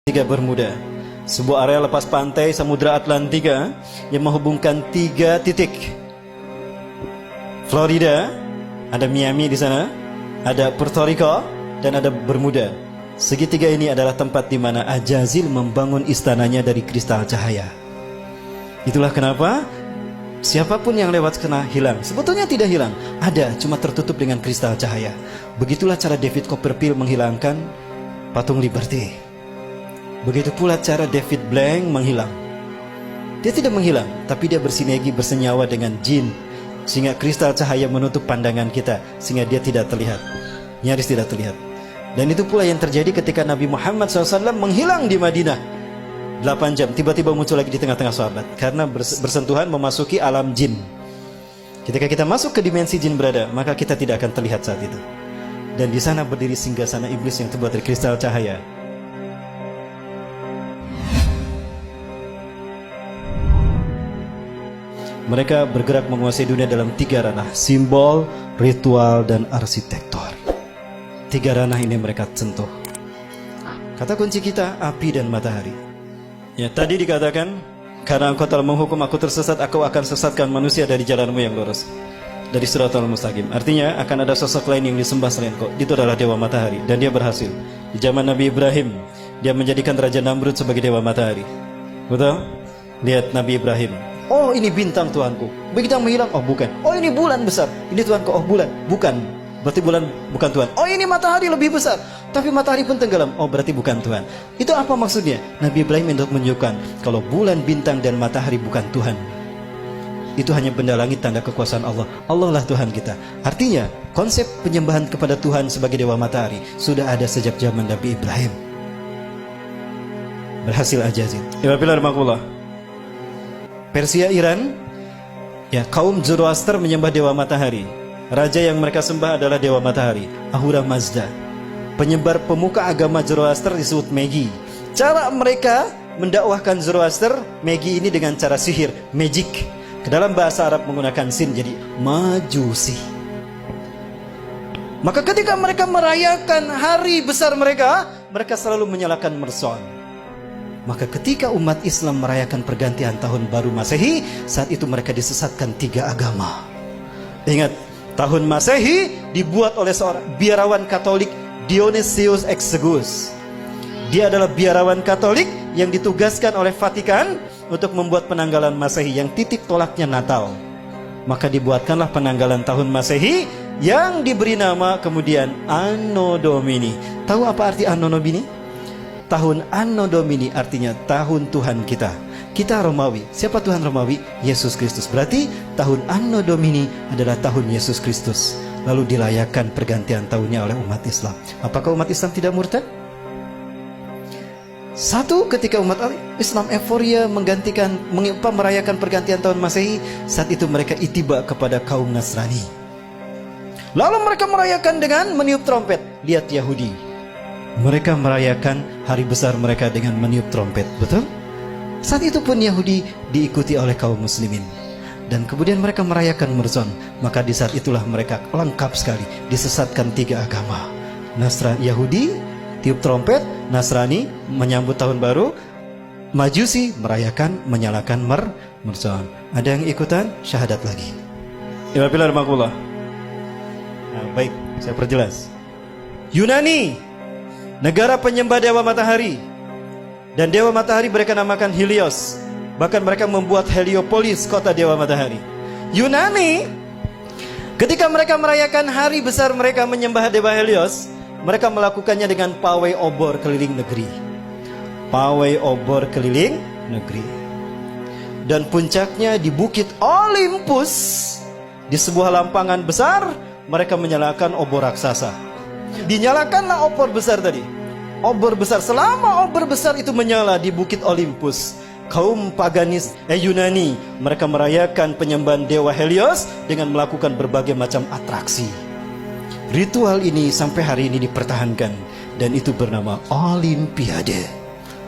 Tiga Bermuda, sebuah area lepas pantai Samudra Atlantika yang menghubungkan 3 titik. Florida, ada Miami di sana, ada Puerto Rico, dan ada Bermuda. Segitiga ini adalah tempat di mana Ajazil membangun istananya dari kristal cahaya. Itulah kenapa siapapun yang lewat kena hilang. Sebetulnya tidak hilang, ada, cuma tertutup dengan kristal cahaya. Begitulah cara David Copperfield menghilangkan patung Liberty. Begitu pula cara David Blank menghilang. Dia tidak menghilang, tapi dia bersinergi, bersenyawa dengan jin, sehingga kristal cahaya menutup pandangan kita, sehingga dia tidak terlihat, nyaris tidak terlihat. Dan itu pula yang terjadi ketika Nabi Muhammad SAW menghilang di Madinah 8 jam, tiba-tiba muncul lagi di tengah-tengah sahabat, karena bersentuhan memasuki alam jin. Ketika kita masuk ke dimensi jin berada, maka kita tidak akan terlihat saat itu. Dan di sana berdiri singgasana iblis yang terbuat dari kristal cahaya. Mereka bergerak menguasai dunia dalam 3 ranah: simbol, ritual, dan arsitektur. 3 ranah ini mereka sentuh. Kata kunci kita, api dan matahari. Ya, tadi dikatakan, karena engkau telah menghukum aku tersesat, aku akan sesatkan manusia dari jalanmu yang lurus, dari Shiratal Mustaqim. Artinya akan ada sosok lain yang disembah selain kau. Itu adalah Dewa Matahari, dan dia berhasil. Di zaman Nabi Ibrahim, dia menjadikan Raja Namrud sebagai Dewa Matahari. Betul? Lihat Nabi Ibrahim. Oh, ini bintang Tuhanku. Bintang menghilang, oh bukan. Oh, ini bulan besar, ini Tuhanku. Oh, bulan, bukan. Berarti bulan bukan Tuhan. Oh, ini matahari lebih besar, tapi matahari pun tenggelam. Oh, berarti bukan Tuhan. Itu apa maksudnya? Nabi Ibrahim untuk menunjukkan kalau bulan, bintang, dan matahari bukan Tuhan. Itu hanya benda langit, tanda kekuasaan Allah. Allah lah Tuhan kita. Artinya, konsep penyembahan kepada Tuhan sebagai Dewa Matahari sudah ada sejak zaman Nabi Ibrahim. Berhasil Ajazil. Persia, Iran, ya, kaum Zoroaster menyembah Dewa Matahari. Raja yang mereka sembah adalah Dewa Matahari, Ahura Mazda. Penyebar pemuka agama Zoroaster disebut Magi. Cara mereka mendakwahkan Zoroaster, Magi ini dengan cara sihir, magic. Ke dalam bahasa Arab menggunakan sin, jadi majusi. Maka ketika mereka merayakan hari besar mereka, mereka selalu menyalakan mercon. Maka ketika umat Islam merayakan pergantian tahun baru Masehi, saat itu mereka disesatkan 3 agama. Ingat, tahun Masehi dibuat oleh seorang biarawan Katolik, Dionysius Exiguus. Dia adalah biarawan Katolik yang ditugaskan oleh Vatikan untuk membuat penanggalan Masehi yang titik tolaknya Natal. Maka dibuatkanlah penanggalan tahun Masehi yang diberi nama kemudian Anno Domini. Tahu apa arti Anno Domini? Tahun Anno Domini artinya tahun Tuhan kita. Kita Romawi. Siapa Tuhan Romawi? Yesus Kristus. Berarti tahun Anno Domini adalah tahun Yesus Kristus. Lalu dirayakan pergantian tahunnya oleh umat Islam. Apakah umat Islam tidak murtad? Satu, ketika umat Islam euforia merayakan pergantian tahun Masehi, saat itu mereka itiba kepada kaum Nasrani. Lalu mereka merayakan dengan meniup trompet. Lihat Yahudi. Mereka merayakan hari besar mereka dengan meniup trompet, betul? Saat itu pun Yahudi diikuti oleh kaum muslimin. Dan kemudian mereka merayakan Murzon. Maka di saat itulah mereka lengkap sekali, disesatkan 3 agama. Yahudi tiup trompet, Nasrani menyambut tahun baru, Majusi merayakan, menyalakan Murzon. Ada yang ikutan, syahadat lagi. Nah, baik, saya perjelas. Yunani, negara penyembah Dewa Matahari. Dan Dewa Matahari mereka namakan Helios. Bahkan mereka membuat Heliopolis, kota Dewa Matahari. Yunani, ketika mereka merayakan hari besar mereka menyembah Dewa Helios, mereka melakukannya dengan pawai obor keliling negeri. Pawai obor keliling negeri. Dan puncaknya di Bukit Olympus, di sebuah lampangan besar, mereka menyalakan obor raksasa. Dinyalakanlah obor besar tadi. Obor besar, selama obor besar itu menyala di Bukit Olympus, kaum paganis Yunani mereka merayakan penyembahan Dewa Helios dengan melakukan berbagai macam atraksi. Ritual ini sampai hari ini dipertahankan, dan itu bernama Olimpiade.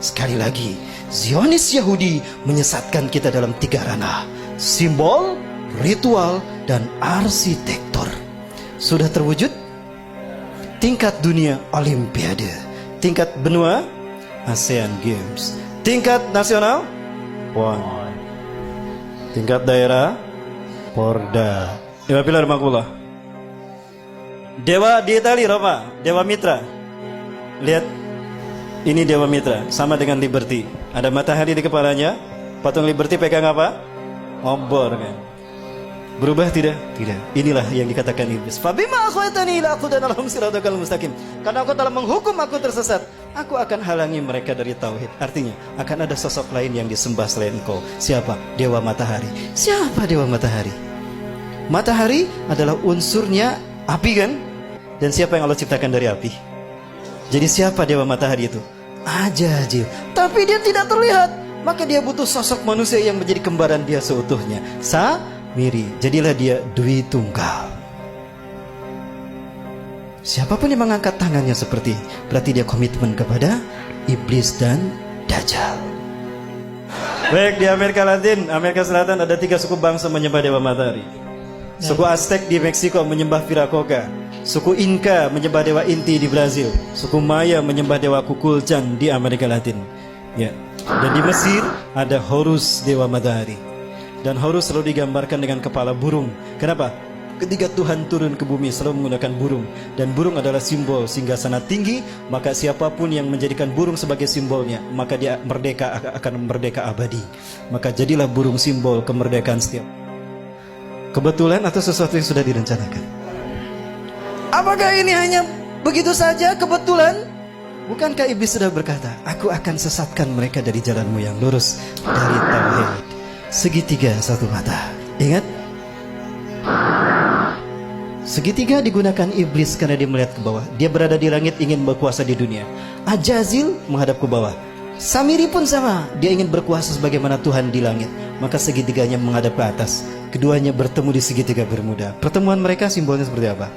Sekali lagi, Zionis Yahudi menyesatkan kita dalam 3 ranah: simbol, ritual, dan arsitektur. Sudah terwujud? Tingkat dunia Olimpiade, tingkat benua ASEAN Games. Tingkat nasional, PON. Tingkat daerah, Porda. Ibadah makulah. Dewa di Itali, Roma, Dewa Mitra. Lihat, ini Dewa Mitra, sama dengan Liberty. Ada matahari di kepalanya. Patung Liberty pegang apa? Obor kan. Berubah tidak? Tidak. Inilah yang dikatakan iblis. Fabima akhwatani ila aqudan lahum siratal mustaqim. Karena engkau telah menghukum aku tersesat, aku akan halangi mereka dari tauhid. Artinya, akan ada sosok lain yang disembah selain engkau. Siapa? Dewa matahari. Siapa dewa matahari? Matahari adalah unsurnya api kan? Dan siapa yang Allah ciptakan dari api? Jadi siapa dewa matahari itu? Ajazil. Tapi dia tidak terlihat. Maka dia butuh sosok manusia yang menjadi kembaran dia seutuhnya. Samiri. Jadilah dia Dwi Tunggal. Siapapun yang mengangkat tangannya seperti, berarti dia komitmen kepada iblis dan Dajjal. Baik, di Amerika Latin, Amerika Selatan ada 3 suku bangsa menyembah dewa matahari. Suku Aztec di Meksiko menyembah Viracocha. Suku Inca menyembah dewa Inti di Brazil. Suku Maya menyembah dewa Kukulcan di Amerika Latin. Ya. Dan di Mesir ada Horus, dewa matahari. Dan Horus selalu digambarkan dengan kepala burung. Kenapa? Ketika Tuhan turun ke bumi selalu menggunakan burung. Dan burung adalah simbol singgasana tinggi. Maka siapapun yang menjadikan burung sebagai simbolnya, maka dia merdeka, akan merdeka abadi. Maka jadilah burung simbol kemerdekaan setiap. Kebetulan atau sesuatu yang sudah direncanakan? Apakah ini hanya begitu saja kebetulan? Bukankah iblis sudah berkata, aku akan sesatkan mereka dari jalanmu yang lurus, dari tauhid. Segitiga satu mata. Ingat? Segitiga digunakan iblis karena dia melihat ke bawah. Dia berada di langit ingin berkuasa di dunia. Ajazil menghadap ke bawah. Samiri pun sama. Dia ingin berkuasa sebagaimana Tuhan di langit. Maka segitiganya menghadap ke atas. Keduanya bertemu di segitiga Bermuda. Pertemuan mereka simbolnya seperti apa?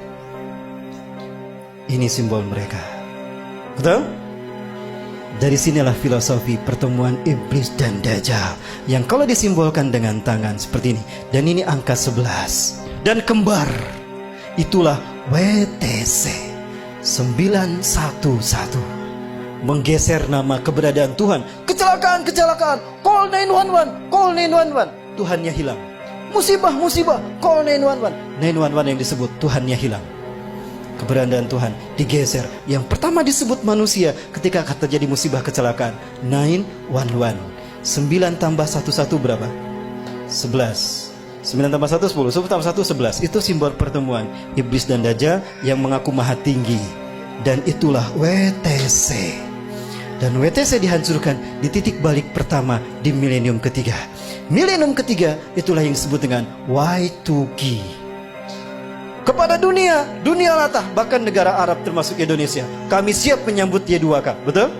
Ini simbol mereka. Betul? Dari sinilah filosofi pertemuan iblis dan Dajjal, yang kalau disimbolkan dengan tangan seperti ini. Dan ini angka 11. Dan kembar. Itulah WTC 911. Menggeser nama keberadaan Tuhan. Kecelakaan, kecelakaan. Call 911, call 911. Tuhannya hilang. Musibah, musibah. Call 911. 911 yang disebut Tuhannya hilang. Keberadaan Tuhan digeser. Yang pertama disebut manusia ketika terjadi musibah kecelakaan. 911. 9 tambah 11 berapa? 11. 9 tambah 1 10. 10 tambah 1 11. Itu simbol pertemuan iblis dan Dajjal yang mengaku maha tinggi. Dan itulah WTC. Dan WTC dihancurkan di titik balik pertama di milenium ketiga. Milenium ketiga itulah yang disebut dengan Y2K. Kepada dunia, dunia latah, bahkan negara Arab termasuk Indonesia, kami siap menyambut Y2K. Betul?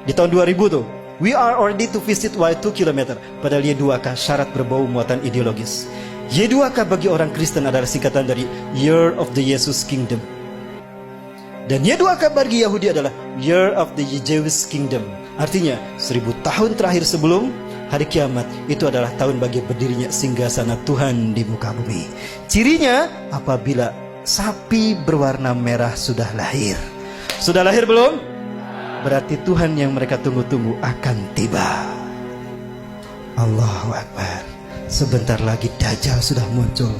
Di tahun 2000 tuh, we are ready to visit Y2 km. Padahal Y2K syarat berbau muatan ideologis. Y2K bagi orang Kristen adalah singkatan dari Year of the Jesus Kingdom. Dan Y2K bagi Yahudi adalah Year of the Jewish Kingdom. Artinya 1000 tahun terakhir sebelum hari kiamat, itu adalah tahun bagi berdirinya singgasana Tuhan di muka bumi. Cirinya apabila sapi berwarna merah sudah lahir. Sudah lahir belum? Berarti Tuhan yang mereka tunggu-tunggu akan tiba. Allahu Akbar. Sebentar lagi Dajjal sudah muncul.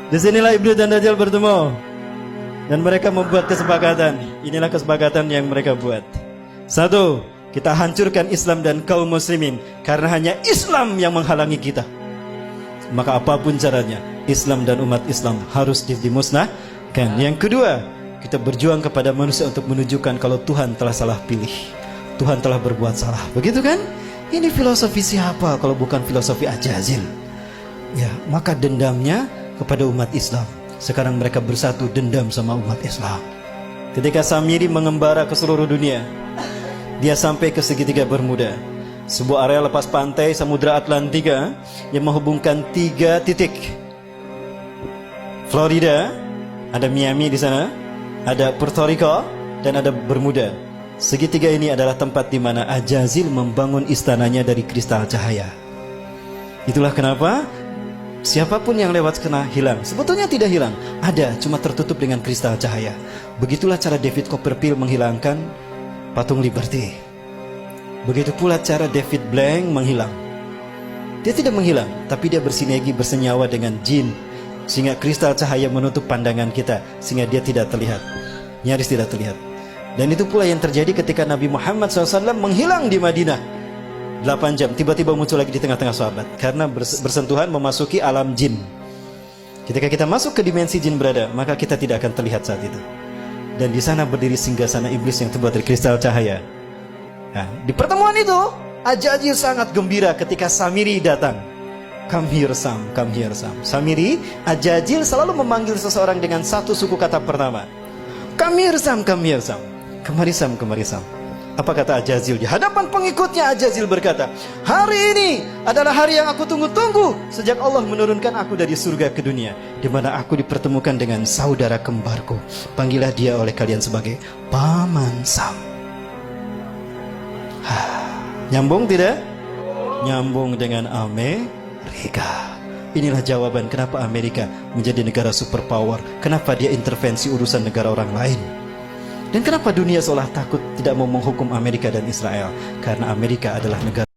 Disinilah iblis dan Dajjal bertemu. Dan mereka membuat kesepakatan. Inilah kesepakatan yang mereka buat. 1. Kita hancurkan Islam dan kaum muslimin. Karena hanya Islam yang menghalangi kita. Maka apapun caranya, Islam dan umat Islam harus dimusnahkan. Yang kedua, kita berjuang kepada manusia untuk menunjukkan kalau Tuhan telah salah pilih. Tuhan telah berbuat salah. Begitu kan? Ini filosofi siapa kalau bukan filosofi Ajazil? Ya, maka dendamnya kepada umat Islam. Sekarang mereka bersatu dendam sama umat Islam. Ketika Samiri mengembara ke seluruh dunia, dia sampai ke segitiga Bermuda, sebuah area lepas pantai Samudra Atlantika yang menghubungkan 3 titik. Florida, ada Miami di sana, ada Puerto Rico, dan ada Bermuda. Segitiga ini adalah tempat di mana Ajazil membangun istananya dari kristal cahaya. Itulah kenapa Siapapun yang lewat kena hilang. Sebetulnya tidak hilang, ada, cuma tertutup dengan kristal cahaya. Begitulah cara David Copperfield menghilangkan patung Liberty. Begitu pula cara David Blank menghilang. Dia tidak menghilang, tapi dia bersinergi, bersenyawa dengan jin, sehingga kristal cahaya menutup pandangan kita, sehingga dia tidak terlihat, nyaris tidak terlihat. Dan itu pula yang terjadi ketika Nabi Muhammad SAW menghilang di Madinah 8 jam, tiba-tiba muncul lagi di tengah-tengah sahabat, karena bersentuhan memasuki alam jin. Ketika kita masuk ke dimensi jin berada, maka kita tidak akan terlihat saat itu. Dan di sana berdiri singgasana iblis yang terbuat dari kristal cahaya. Nah, di pertemuan itu Ajajil sangat gembira ketika Samiri datang. Come here Sam, come here Sam. Samiri, Ajajil selalu memanggil seseorang dengan satu suku kata pertama. Come here Sam, come here Sam. Kemari Sam, kemari Sam. Apa kata Ajazil? Di hadapan pengikutnya Ajazil berkata, hari ini adalah hari yang aku tunggu-tunggu sejak Allah menurunkan aku dari surga ke dunia, di mana aku dipertemukan dengan saudara kembarku. Panggillah dia oleh kalian sebagai Paman Sam. Nyambung tidak? Nyambung dengan Amerika. Inilah jawaban kenapa Amerika menjadi negara superpower. Kenapa dia intervensi urusan negara orang lain. Dan kenapa dunia seolah takut tidak mau menghukum Amerika dan Israel? Karena Amerika adalah negara